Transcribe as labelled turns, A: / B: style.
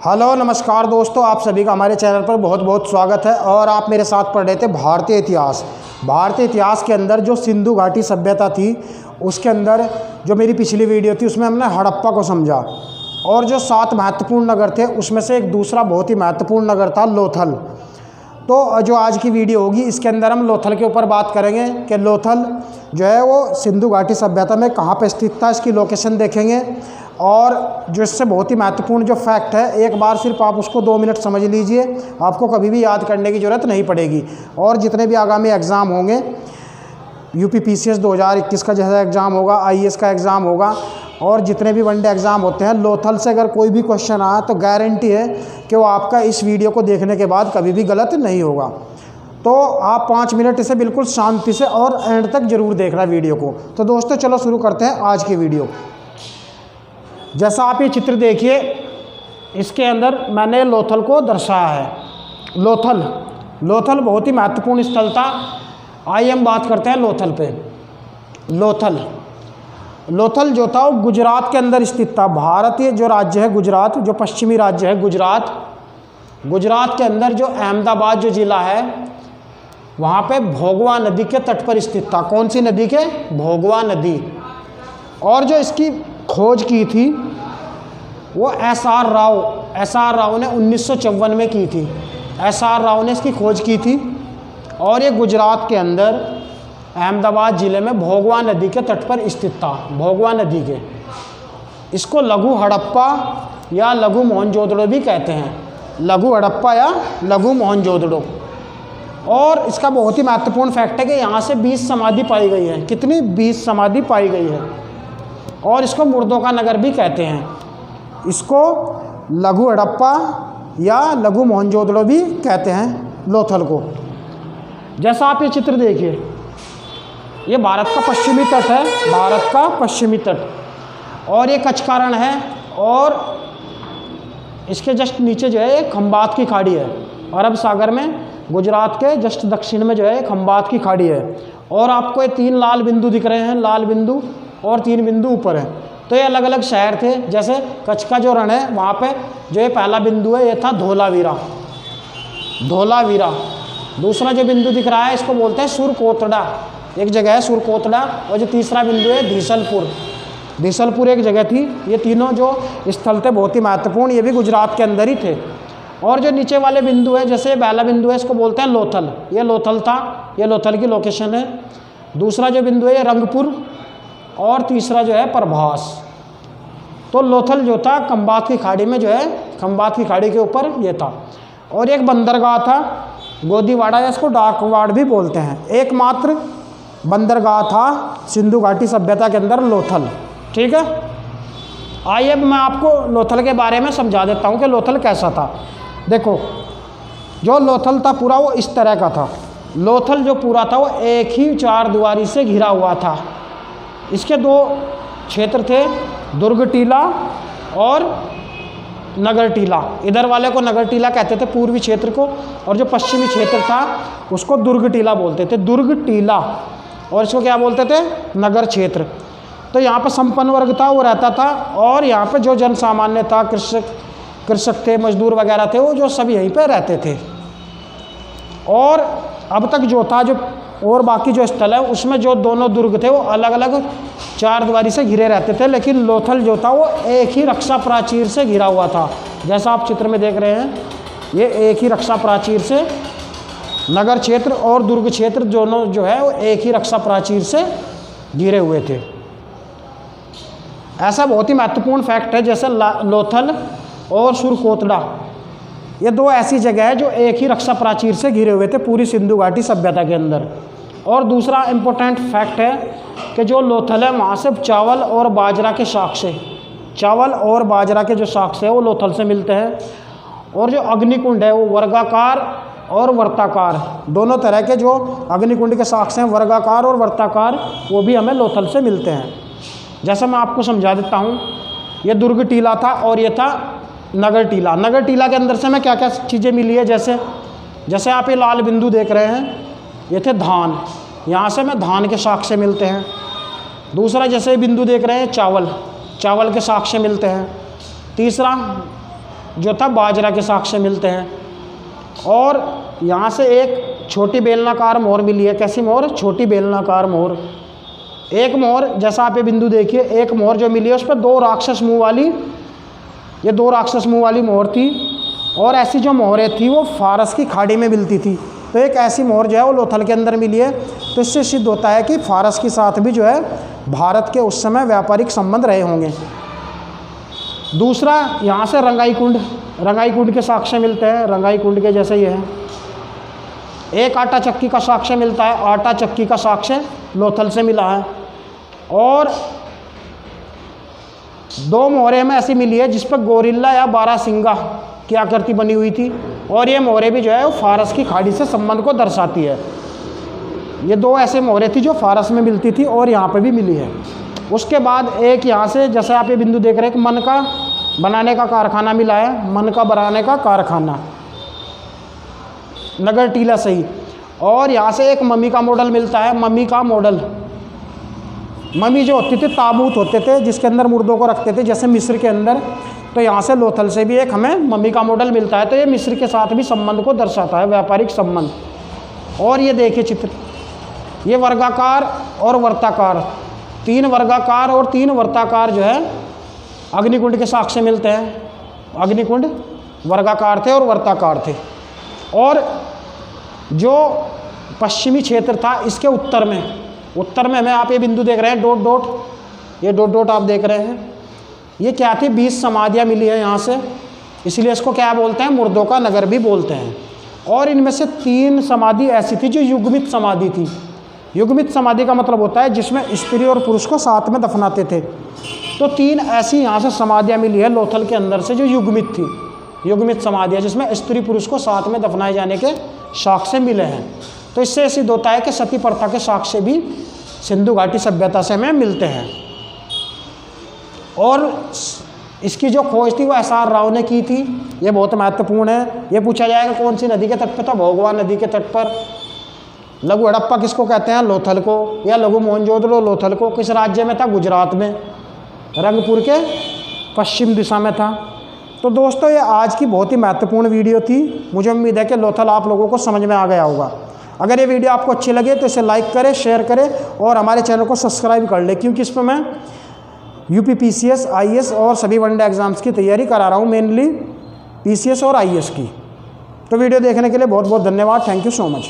A: Hello नमस्कार दोस्तों, आप सभी का हमारे चैनल पर बहुत बहुत स्वागत है। और आप मेरे साथ पढ़ रहे थे भारतीय इतिहास। भारतीय इतिहास के अंदर जो सिंधु घाटी सभ्यता थी, उसके अंदर जो मेरी पिछली वीडियो थी उसमें हमने हड़प्पा को समझा। और जो 7 महत्वपूर्ण नगर थे उसमें से एक दूसरा बहुत ही महत्वपूर्ण नगर था लोथल। तो जो आज की वीडियो होगी इसके अंदर हम लोथल के ऊपर बात करेंगे कि लोथल जो है वो सिंधु घाटी सभ्यता में कहाँ पर स्थित था, इसकी लोकेशन देखेंगे। और जो इससे बहुत ही महत्वपूर्ण जो फैक्ट है, एक बार सिर्फ आप उसको 2 मिनट समझ लीजिए, आपको कभी भी याद करने की ज़रूरत नहीं पड़ेगी। और जितने भी आगामी एग्ज़ाम होंगे, यूपी पीसीएस 2021 का जैसा एग्ज़ाम होगा, आईएएस का एग्ज़ाम होगा, और जितने भी वनडे एग्ज़ाम होते हैं, लोथल से अगर कोई भी क्वेश्चन आया तो गारंटी है कि वो आपका इस वीडियो को देखने के बाद कभी भी गलत नहीं होगा। तो आप 5 मिनट इसे बिल्कुल शांति से और एंड तक ज़रूर देखना वीडियो को। तो दोस्तों चलो शुरू करते हैं आज की वीडियो। जैसा आप ये चित्र देखिए, इसके अंदर मैंने लोथल को दर्शाया है। लोथल बहुत ही महत्वपूर्ण स्थल था। आइए हम बात करते हैं लोथल पे। लोथल जो था वो गुजरात के अंदर स्थित था। भारतीय जो राज्य है गुजरात, जो पश्चिमी राज्य है गुजरात के अंदर जो अहमदाबाद जो ज़िला है, वहाँ पे भोगवा नदी के तट पर स्थित था। कौन सी नदी के? भोगवा नदी। और जो इसकी खोज की थी वो एस.आर. राव ने 1954 में की थी। एस.आर. राव ने इसकी खोज की थी। और ये गुजरात के अंदर अहमदाबाद ज़िले में भोगवा नदी के तट पर स्थित था। भोगवा नदी के, इसको लघु हड़प्पा या लघु मोहनजोदड़ो भी कहते हैं। लघु हड़प्पा या लघु मोहनजोदड़ो। और इसका बहुत ही महत्वपूर्ण फैक्ट है कि यहाँ से 20 समाधि पाई गई है। कितनी? 20 समाधि पाई गई है। और इसको मुर्दों का नगर भी कहते हैं। इसको लघु हड़प्पा या लघु मोहनजोदड़ो भी कहते हैं लोथल को। जैसा आप ये चित्र देखिए, ये भारत का पश्चिमी तट है, भारत का पश्चिमी तट। और ये कचकारण है। और इसके जस्ट नीचे जो है एक खंबात की खाड़ी है। अरब सागर में गुजरात के जस्ट दक्षिण में जो है खंबात की खाड़ी है। और आपको ये 3 लाल बिंदु दिख रहे हैं, लाल बिंदु, और 3 बिंदु ऊपर है। तो ये अलग अलग शहर थे। जैसे कच्छ का जो रण है वहाँ पे जो ये पहला बिंदु है ये था धोलावीरा। दूसरा जो बिंदु दिख रहा है इसको बोलते हैं सुरकोतड़ा, एक जगह है सुरकोतड़ा। और जो तीसरा बिंदु है धीसलपुर एक जगह थी। ये तीनों जो स्थल थे बहुत ही महत्वपूर्ण, ये भी गुजरात के अंदर ही थे। और जो नीचे वाले बिंदु है, जैसे पहला बिंदु है इसको बोलते हैं लोथल। ये लोथल था, ये लोथल की लोकेशन है। दूसरा जो बिंदु है ये रंगपुर, और तीसरा जो है प्रभास। तो लोथल जो था खंबात की खाड़ी में जो है, खंबात की खाड़ी के ऊपर ये था। और एक बंदरगाह था गोदीवाड़ा, या इसको डाकवाड़ भी बोलते हैं। एकमात्र बंदरगाह था सिंधु घाटी सभ्यता के अंदर लोथल। ठीक है, आइए अब मैं आपको लोथल के बारे में समझा देता हूँ कि लोथल कैसा था। देखो, जो लोथल था पूरा वो इस तरह का था। लोथल जो पूरा था वो एक ही 4 दीवारी से घिरा हुआ था। इसके 2 क्षेत्र थे, दुर्ग टीला और नगर टीला। इधर वाले को नगर टीला कहते थे, पूर्वी क्षेत्र को, और जो पश्चिमी क्षेत्र था उसको दुर्ग टीला बोलते थे। दुर्ग टीला। और इसको क्या बोलते थे? नगर क्षेत्र। तो यहाँ पर संपन्न वर्ग था वो रहता था। और यहाँ पे जो जन सामान्य था, कृषक थे, मजदूर वगैरह थे, वो जो सब यहीं पे रहते थे। और अब तक जो था, जो और बाकी जो स्थल है उसमें जो दोनों दुर्ग थे वो अलग अलग 4 दीवारी से घिरे रहते थे। लेकिन लोथल जो था वो एक ही रक्षा प्राचीर से घिरा हुआ था। जैसा आप चित्र में देख रहे हैं, ये एक ही रक्षा प्राचीर से, नगर क्षेत्र और दुर्ग क्षेत्र दोनों जो है वो एक ही रक्षा प्राचीर से घिरे हुए थे। ऐसा बहुत ही महत्वपूर्ण फैक्ट है। जैसे लोथल और सुरकोतड़ा, ये 2 ऐसी जगह है जो एक ही रक्षा प्राचीर से घिरे हुए थे पूरी सिंधु घाटी सभ्यता के अंदर। और दूसरा इम्पोर्टेंट फैक्ट है कि जो लोथल है वहाँ से चावल और बाजरा के जो शाख है वो लोथल से मिलते हैं। और जो अग्निकुंड है वो वर्गाकार और वर्ताकार, दोनों तरह के जो अग्निकुंड के शाख हैं, वर्गाकार और वर्ताकार, वो भी हमें लोथल से मिलते हैं। जैसा मैं आपको समझा देता हूँ, ये दुर्ग टीला था और ये था नगर टीला। नगर टीला के अंदर से हमें क्या क्या चीज़ें मिली है, जैसे आप ये लाल बिंदु देख रहे हैं, ये थे धान। यहाँ से हमें धान के शाख से मिलते हैं। दूसरा जैसे बिंदु देख रहे हैं चावल के शाख से मिलते हैं। तीसरा जो था बाजरा के साक्ष्य मिलते हैं। और यहाँ से एक छोटी बेलनाकार मोहर मिली है। कैसी मोहर? छोटी बेलनाकार मोहर। एक मोहर, जैसा आप ये बिंदु देखिए, एक मोहर जो मिली है उस पर 2 राक्षस मुँह वाली, ये 2 राक्षस मुँह वाली मोहर थी। और ऐसी जो मोहरें थी वो फारस की खाड़ी में मिलती थी। तो एक ऐसी मोहर जो है वो लोथल के अंदर मिली है। तो इससे सिद्ध होता है कि फारस के साथ भी जो है भारत के उस समय व्यापारिक संबंध रहे होंगे। दूसरा, यहाँ से रंगाई कुंड, रंगाई कुंड के साक्ष्य मिलते हैं। रंगाई कुंड के जैसे ये है। एक आटा चक्की का साक्ष्य मिलता है। आटा चक्की का साक्ष्य लोथल से मिला है। और 2 मोहरें में ऐसी मिली है जिस पर गोरिल्ला या बारहसिंगा की आकृति बनी हुई थी। और ये मोहरें भी जो है वो फारस की खाड़ी से संबंध को दर्शाती है। ये 2 ऐसे मोहरें थी जो फारस में मिलती थी और यहाँ पे भी मिली है। उसके बाद एक यहाँ से, जैसे आप ये बिंदु देख रहे हैं, मन का बनाने का कारखाना मिला है। मन का बनाने का कारखाना, नगर टीला सही। और यहाँ से एक मम्मी का मॉडल मिलता है। मम्मी का मॉडल, मम्मी जो होती थी ताबूत होते थे जिसके अंदर मुर्दों को रखते थे, जैसे मिस्र के अंदर। तो यहाँ से लोथल से भी एक हमें मम्मी का मॉडल मिलता है। तो ये मिस्र के साथ भी संबंध को दर्शाता है, व्यापारिक संबंध। और ये देखिए चित्र, ये वर्गाकार और वर्ताकार, 3 वर्गाकार और 3 वर्ताकार जो है अग्निकुंड के साक्ष्य मिलते हैं। अग्निकुंड वर्गाकार थे और वर्ताकार थे। और जो पश्चिमी क्षेत्र था इसके उत्तर में हमें, आप ये बिंदु देख रहे हैं, डॉट डॉट, ये डॉट डॉट आप देख रहे हैं, ये क्या थी? 20 समाधियाँ मिली है यहाँ से, इसलिए इसको क्या बोलते हैं? मुर्दों का नगर भी बोलते हैं। और इनमें से 3 समाधि ऐसी थी जो युग्मित समाधि थी। युग्मित समाधि का मतलब होता है जिसमें स्त्री और पुरुष को साथ में दफनाते थे। तो 3 ऐसी यहाँ से समाधियाँ मिली है लोथल के अंदर से जो युग्मित थी। युग्मित समाधियाँ जिसमें स्त्री पुरुष को साथ में दफनाए जाने के साक्ष्य मिले हैं। तो इससे सिद्ध होता है कि सती प्रथा के साक्ष्य भी सिंधु घाटी सभ्यता से हमें मिलते हैं। और इसकी जो खोज थी वो SR राव ने की थी। ये बहुत महत्वपूर्ण है। ये पूछा जाएगा कौन सी नदी के तट पर था? भोगवा नदी के तट पर। लघु हड़प्पा किसको कहते हैं? लोथल को। या लघु मोहनजोदड़ो लोथल को। किस राज्य में था? गुजरात में, रंगपुर के पश्चिम दिशा में था। तो दोस्तों ये आज की बहुत ही महत्वपूर्ण वीडियो थी। मुझे उम्मीद है कि लोथल आप लोगों को समझ में आ गया होगा। अगर ये वीडियो आपको अच्छी लगे तो इसे लाइक करें, शेयर करें और हमारे चैनल को सब्सक्राइब कर लें, क्योंकि इस पर मैं UP PCS, IAS और सभी वनडे एग्ज़ाम्स की तैयारी करा रहा हूँ, मेनली PCS और IAS की। तो वीडियो देखने के लिए बहुत बहुत धन्यवाद। Thank you so much.